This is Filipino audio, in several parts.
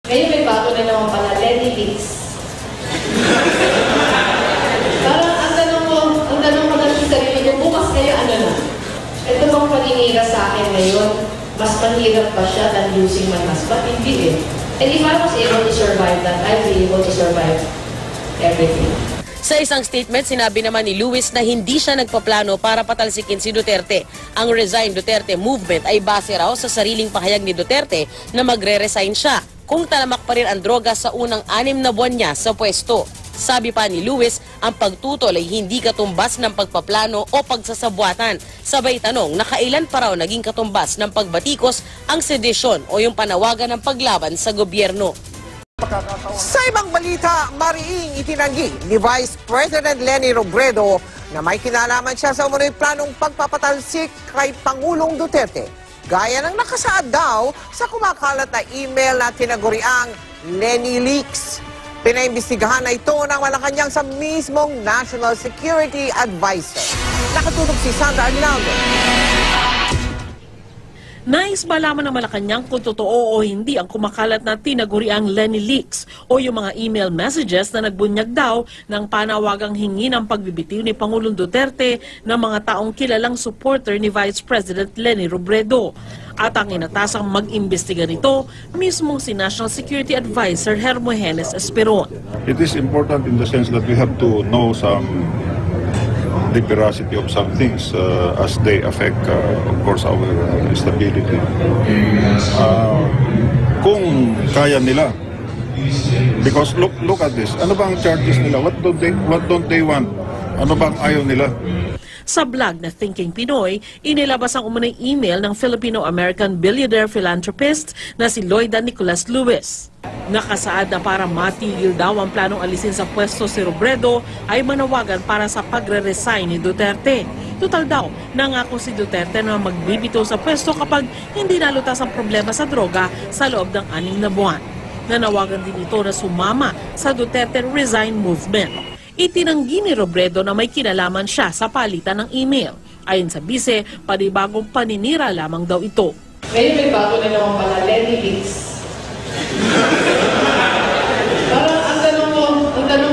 Ngayon may bago na naman pala, Lenny Leaks. Parang ang tanong ko na sa sarili ko, bukas kayo ano na? Ito bang paninira sa akin ngayon, mas mahirap pa siya than losing my husband? Hindi eh. And if I was able to survive that, I'd be able to survive everything. Sa isang statement, sinabi naman ni Luis na hindi siya nagpaplano para patalsikin si Duterte. Ang Resign Duterte movement ay base raw sa sariling pahayag ni Duterte na magre-resign siya kung talamak pa rin ang droga sa unang 6 na buwan niya sa pwesto. Sabi pa ni Luis, ang pagtutol ay hindi katumbas ng pagpaplano o pagsasabuatan. Sabay tanong na kailan pa raw naging katumbas ng pagbatikos ang sedisyon o yung panawagan ng paglaban sa gobyerno. Sa ibang balita, mariing itinanggi ni Vice President Leni Robredo na may kinalaman siya sa umunoy planong pagpapatalsik kay Pangulong Duterte. Gaya ng nakasaad daw sa kumakalat na email na tinaguriang Lenny Leaks. Pinaimbestigahan na ito ng Malacanang sa mismong National Security Advisor. Nakatulog si Sandra Aguinaldo. Nais malaman ng Malacanang kung totoo o hindi ang kumakalat na tinaguriang Lenny Leaks o yung mga email messages na nagbunyag daw ng panawagang hingi ng pagbibitiw ni Pangulong Duterte ng mga taong kilalang supporter ni Vice President Leni Robredo. At ang inatasang mag-imbestiga nito, mismong si National Security Advisor Hermogenes Esperon. It is important in the sense that we have to know the veracity of some things as they affect, of course, our stability. Kung kaya nila, because look at this. Ano bang charges nila? What don't they want? Ano bang ayaw nila? Sa blog na Thinking Pinoy, inilabas ang umunay email ng Filipino-American billionaire philanthropist na si Loida Nicolas Lewis. Nakasaad na para matigil daw ang planong alisin sa pwesto si Robredo ay manawagan para sa pagre-resign ni Duterte. Total daw, nangako si Duterte na magbibitaw sa pwesto kapag hindi nalutas ang problema sa droga sa loob ng 6 na buwan. Nanawagan din ito na sumama sa Duterte Resign Movement. Itinanggi ni Robredo na may kinalaman siya sa palitan ng email. Ayon sa bise, panibagong paninira lamang daw ito. Ngayon may bago na naman pala, Lenny Leaks. Parang ang tanong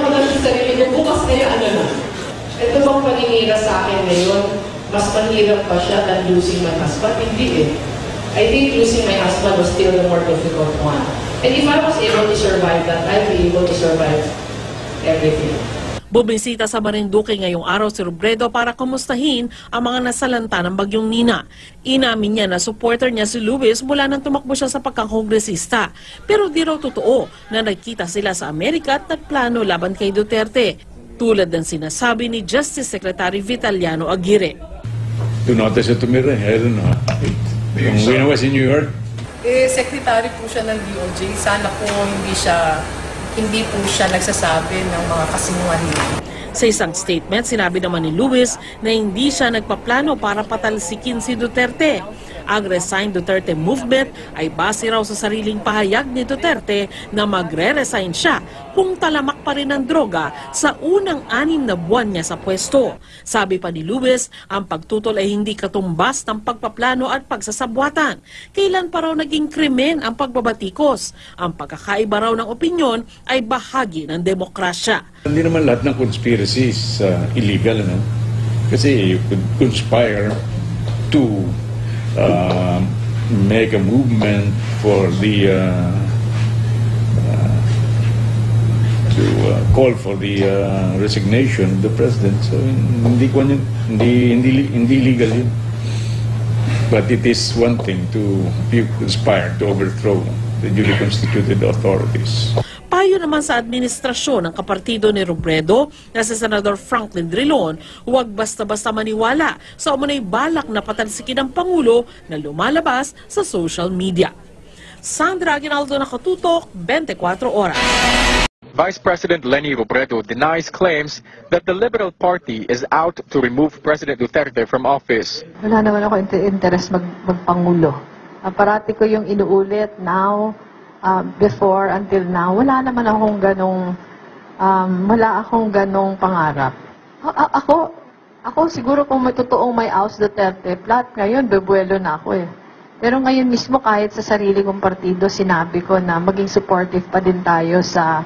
ko na sa sarili ko, bukas kayo ano na? Ito bang paninira sa akin ngayon, mas mahirap pa siya than losing my husband? Hindi eh. I think losing my husband was still the more difficult one. And if I was able to survive that, I'd be able to survive everything. Bumisita sa Marinduque ngayong araw si Robredo para kumustahin ang mga nasalanta ng bagyong Nina. Inamin niya na supporter niya si Luis mula nang tumakbo siya sa pagkakongresista. Pero di raw totoo na nagkita sila sa Amerika at nagplano laban kay Duterte. Tulad ng sinasabi ni Justice Secretary Vitaliano Aguirre. To notice it to me, I don't know. When I was in New York, Secretary po siya ng DOJ. Sana po hindi po siya nagsasabi ng mga kasinungalingan. Sa isang statement, sinabi naman ni Luis na hindi siya nagpaplano para patalsikin si Duterte. Ang Resign Duterte movement ay base raw sa sariling pahayag ni Duterte na magre-resign siya kung talamak pa rin ang droga sa unang 6 na buwan niya sa pwesto. Sabi pa ni Luis, ang pagtutol ay hindi katumbas ng pagpaplano at pagsasabuatan. Kailan pa raw naging krimen ang pagbabatikos? Ang pagkakaiba raw ng opinyon ay bahagi ng demokrasya. hindi naman lahat ng conspiracy is illegal, no? Kasi you could conspire to make a movement for the to call for the resignation of the president. So hindi legal yun. But it is one thing to conspire to overthrow the duly constituted authorities. Payo naman sa administrasyon ng kapartido ni Robredo na si Senador Franklin Drilon, huwag basta-basta maniwala sa umunay balak na patalsikin ng Pangulo na lumalabas sa social media. Sandra Aguinaldo, nakatutok, 24 oras. Vice President Leni Robredo denies claims that the Liberal Party is out to remove President Duterte from office. Wala naman ako interest magpangulo. Parati ko yung inuulit now, before, until now. Wala naman akong ganong pangarap. Ako siguro kung may totoong may House Duterte plot, ngayon bebuelo na ako eh. Pero ngayon mismo kahit sa sarili kong partido, sinabi ko na maging supportive pa din tayo sa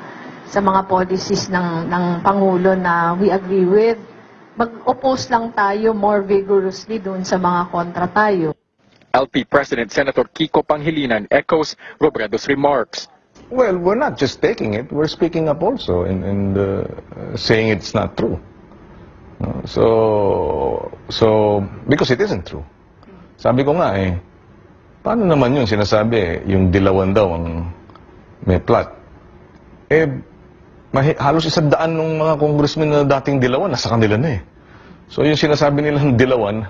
mga policies ng Pangulo na we agree with. Mag-oppose lang tayo more vigorously doon sa mga kontra tayo. LP President Senator Kiko Pangilinan echoes Robredo's remarks. Well, we're not just taking it, we're speaking up also and saying it's not true. So, because it isn't true. Sabi ko nga paano naman yung sinasabi, yung Dilawan daw ang may plot? Halos 100 ng mga congressmen na dating Dilawan, nasa kanila na So yung sinasabi nilang Dilawan,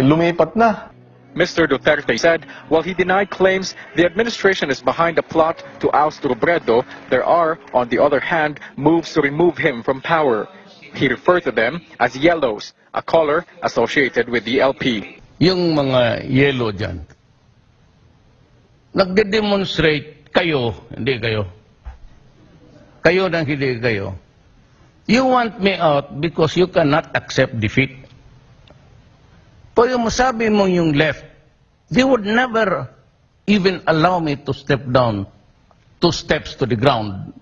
lumipat na. Mr. Duterte said while he denied claims the administration is behind a plot to oust Robredo, there are, on the other hand, moves to remove him from power. He referred to them as yellows, a color associated with the LP. Yung mga yellow dyan, nagde-demonstrate kayo, hindi kayo. Kayo nang hindi kayo. You want me out because you cannot accept defeat. Pag masabi mo yung left, they would never even allow me to step down 2 steps to the ground.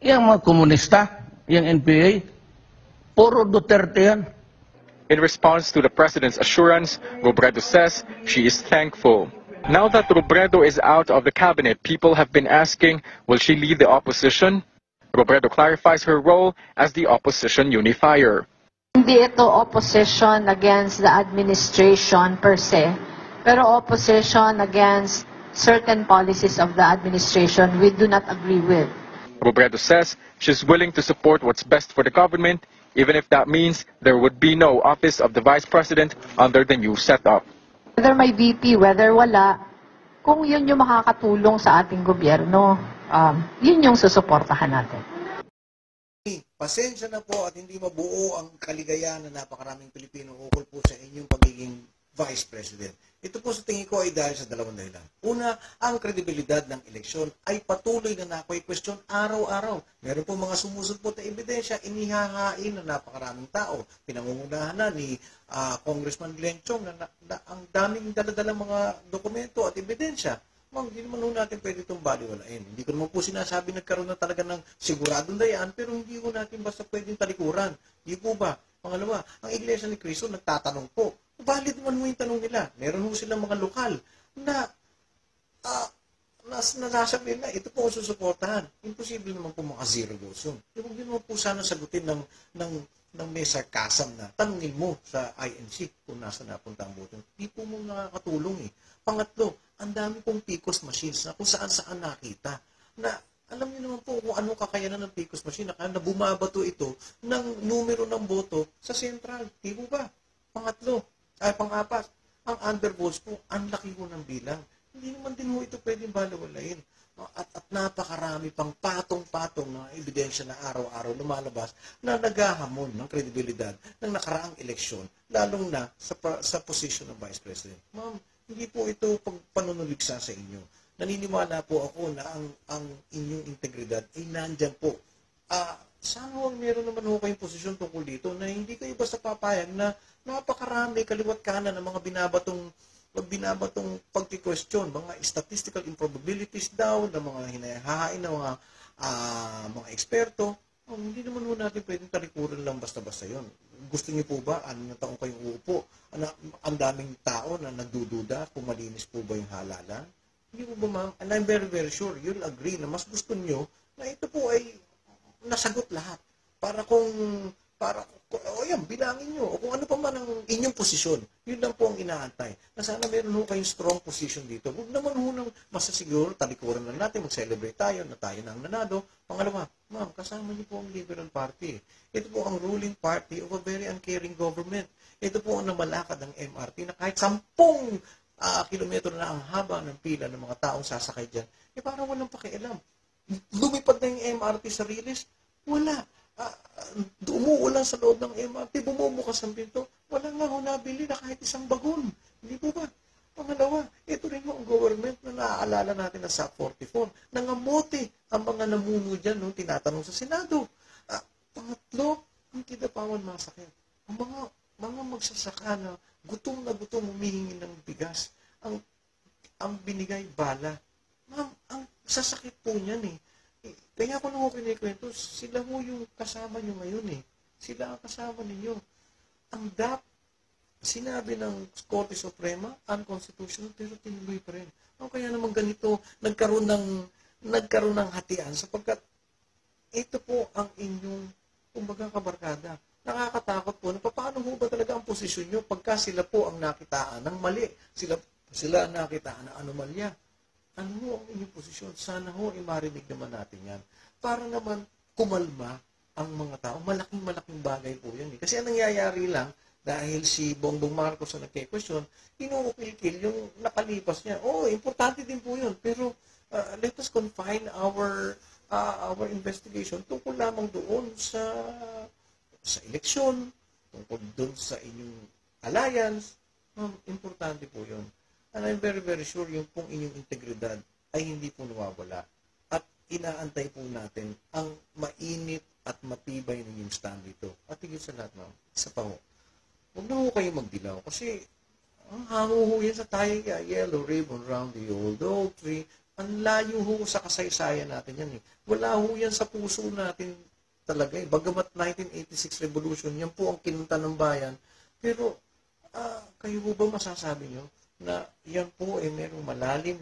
Yung mga komunista, yung NPA, puro Duterte yan. In response to the president's assurance, Robredo says she is thankful. Now that Robredo is out of the cabinet, people have been asking, will she lead the opposition? Robredo clarifies her role as the opposition unifier. Hindi ito opposition against the administration per se, pero opposition against certain policies of the administration we do not agree with. Robredo says she's willing to support what's best for the government, even if that means there would be no office of the vice president under the new setup. Whether may VP, whether wala, kung yun yung makakatulong sa ating gobyerno, yun yung susuportahan natin. Pasensya na po at hindi mabuo ang kaligayahan na napakaraming Pilipino ukol po sa inyong pagiging Vice President. Ito po sa tingin ko ay dahil sa 2 dahilan. Una, ang kredibilidad ng eleksyon ay patuloy na nakwestiyon araw-araw. Meron po mga sumusulpot na ebidensya, inihahain ng napakaraming tao. Pinangungunahan na ni Congressman Glenn Chong na ang daming daladalang mga dokumento at ebidensya. Hindi naman natin pwede itong baliwalain. Hindi ko naman po sinasabi nagkaroon na talaga ng siguradong dayaan, pero hindi ko natin basta pwedeng talikuran. Hindi po ba? Pangalawa, ang Iglesia ni Cristo nagtatanong po. Valid naman mo yung tanong nila. Meron ho silang mga lokal na nasasabi na ito po ang susuportahan. Imposible naman po mga zero votes yun. Hindi naman po sana sagutin ng may sarcasm na tanungin mo sa INC kung nasa napunta ang boto. Hindi po mo nakakatulong Pangatlo, ang dami pong PCOS machines na kung saan-saan nakita na alam niyo naman po kung ano kakayanan ng PCOS machine na bumabato ito ng numero ng boto sa central. Di po ba? Pang-apat, ang undervotes po, ang laki po ng bilang. Hindi naman din po ito pwedeng baliwalain. At napakarami pang patong-patong na ebidensya na araw-araw lumalabas na naghahamon ng kredibilidad ng nakaraang eleksyon, lalong na sa posisyon ng Vice President. Ma'am, hindi po ito panunuligsa sa inyo. Naniniwala po ako na ang inyong integridad ay nandyan po. Sana meron naman kayong posisyon tungkol dito na hindi kayo basta papayag na napakarami kaliwat kanan ng mga binabatong pagki-question, mga statistical improbabilities daw, ng mga hinahain ng mga eksperto. Hindi naman natin pwedeng talikuran lang basta-basta yon. Gusto niyo po ba, 6 na taong kayong uupo, ang daming tao na nagdududa kung malinis po ba yung halalan? Hindi po ba, ma'am? And I'm very, very sure you'll agree na mas gusto niyo na ito po ay nasagot lahat. Bilangin nyo. O kung ano pa man ang inyong posisyon, yun lang po ang inaantay. Na sana meron kayong strong position dito. Huwag naman nang masasiguro, talikuran lang natin, mag-celebrate tayo na tayo na ang nanado. Pangalawa, ma'am, kasama niyo po ang Liberal Party. Ito po ang ruling party of a very uncaring government. Ito po ang namalakad ng MRT na kahit 10 kilometro na ang haba ng pila ng mga taong sasakay dyan, parang walang pakialam. Lumipad na yung MRT sa Riles, wala. Umuulan sa loob ng MRT, bumubukas ang pinto, wala nga nabili na kahit 1 bagon. Hindi po ba? Pangalawa, ito rin ang government na naaalala natin na sa 44. Nangamote ang mga namuno dyan nung tinatanong sa Senado. Pangatlo, ang Kidapawan Massacre. Ang mga mga magsasaka na gutom humihingi ng bigas. Ang binigay bala. Ma'am, ang sasakit po niyan eh. Kaya ako nung kinikwento, sila ho yung kasama nyo ngayon eh. Sila ang kasama ninyo. Ang sinabi ng Korte Suprema, unconstitutional, pero tinuloy pa rin. Kaya naman ganito, nagkaroon ng hatian sapagkat ito po ang inyong, kumbaga, kabarkada. Nakakatakot po na paano ho ba talaga ang posisyon nyo pagka sila po ang nakitaan ng mali. Sila ang nakitaan ng anomalya. Ano ho ang inyong posisyon? Sana ho, marinig naman natin yan. Para naman kumalma ang mga tao. Malaking bagay po yan. Kasi ang nangyayari lang, dahil si Bongbong Marcos ang nagke-question, inuukil-kil yung nakalipas niya. Importante din po yun. Pero let us confine our investigation tungkol lamang doon sa eleksyon, tungkol doon sa inyong alliance. Importante po yun. And I'm very, very sure yung pong inyong integridad ay hindi po nawawala. At inaantay po natin ang mainit at matibay na yung stand dito. At higit sa lahat, ma'am, isa pa ho. Huwag na ho kayo magdilaw kasi ang hango ho yan sa tayo yellow ribbon round the old oak tree. Ang layo ho sa kasaysayan natin yan eh. Wala ho yan sa puso natin talaga eh. Bagamat 1986 revolution, yan po ang kinunta ng bayan. Pero kayo ho ba masasabi nyo na yan po ay merong malalim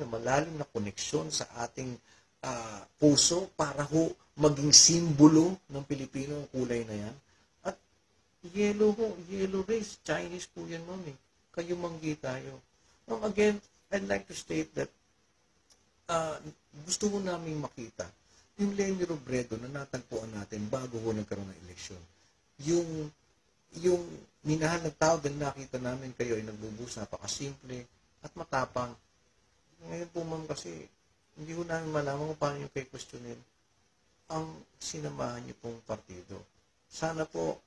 na koneksyon sa ating puso para ho maging simbolo ng Pilipino ang kulay na yan? At yellow race, Chinese po yan, ma'am eh. Kayo manggi tayo. Again, I'd like to state that gusto mo namin makita yung Leni Robredo na natagpuan natin bago ho nagkaroon ng eleksyon. Yung minahal na tao dahil nakita namin kayo ay nagbubuhos, napakasimple at matapang. Ngayon po, ma'am, kasi hindi ko namin malaman kung paano yung kay questionin ang sinamahan niyo pong partido. Sana po,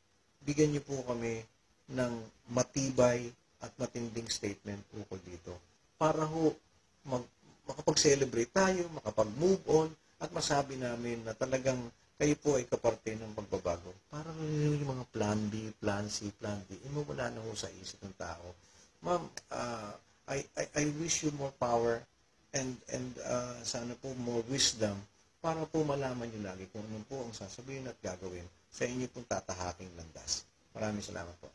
bigyan niyo po kami ng matibay at matinding statement ukol dito para ho makapag-celebrate tayo, makapag-move on, at masabi namin na talagang kayo po ay kaparte ng pagbabago. Para yung mga plan B, plan C, plan D, wala na ho sa isip ng tao. Ma'am, I wish you more power and sana po more wisdom para po malaman nyo lagi kung ano po ang sasabihin at gagawin sa inyo pong tatahaking landas. Maraming salamat po.